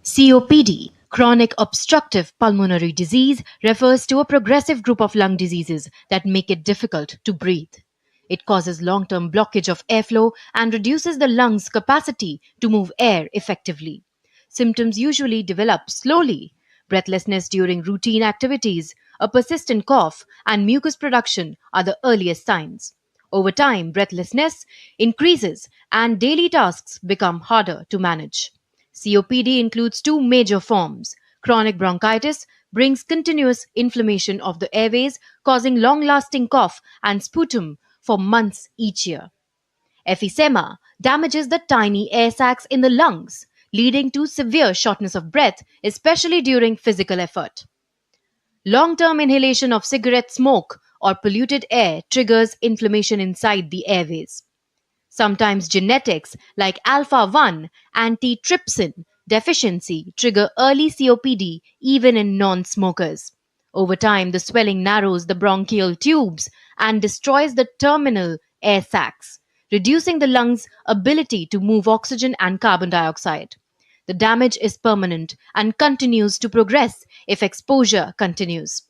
COPD, chronic obstructive pulmonary disease, refers to a progressive group of lung diseases that make it difficult to breathe. It causes long-term blockage of airflow and reduces the lungs' capacity to move air effectively. Symptoms usually develop slowly: breathlessness during routine activities, a persistent cough, and mucus production are the earliest signs. Over time, breathlessness increases and daily tasks become harder to manage. COPD includes two major forms. Chronic bronchitis brings continuous inflammation of the airways, causing long lasting cough and sputum for months each year. Emphysema damages the tiny air sacs in the lungs, leading to severe shortness of breath, especially during physical effort. Long term inhalation of cigarette smoke or polluted air triggers inflammation inside the airways. Sometimes genetics like alpha 1 antitrypsin deficiency trigger early COPD even in non smokers. Over time, the swelling narrows the bronchial tubes and destroys the terminal air sacs, reducing the lungs' ability to move oxygen and carbon dioxide. The damage is permanent and continues to progress if exposure continues.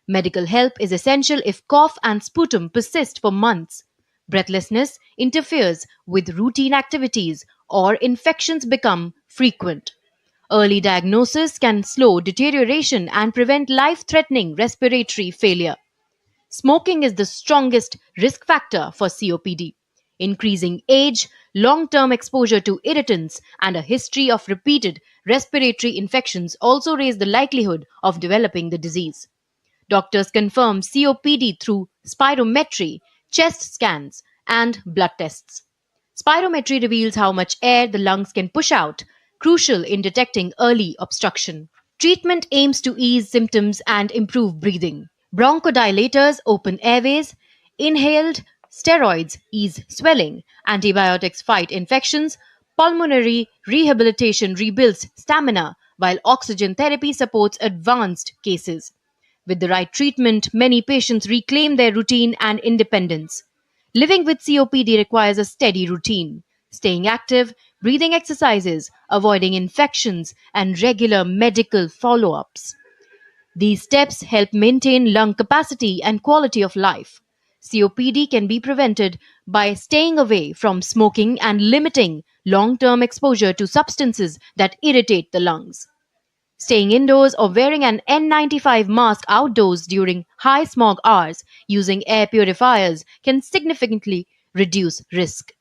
Medical help is essential if cough and sputum persist for months. Breathlessness interferes with routine activities or infections become frequent. Early diagnosis can slow deterioration and prevent life threatening respiratory failure. Smoking is the strongest risk factor for COPD. Increasing age, long term exposure to irritants, and a history of repeated respiratory infections also raise the likelihood of developing the disease. Doctors confirm COPD through spirometry, chest scans, and blood tests. Spirometry reveals how much air the lungs can push out, crucial in detecting early obstruction. Treatment aims to ease symptoms and improve breathing. Bronchodilators open airways, inhaled steroids ease swelling, antibiotics fight infections, pulmonary rehabilitation rebuilds stamina, while oxygen therapy supports advanced cases. With the right treatment, many patients reclaim their routine and independence. Living with COPD requires a steady routine. Staying active, breathing exercises, avoiding infections, and regular medical follow ups. These steps help maintain lung capacity and quality of life. COPD can be prevented by staying away from smoking and limiting long term exposure to substances that irritate the lungs. Staying indoors or wearing an N95 mask outdoors during high smog hours using air purifiers can significantly reduce risk.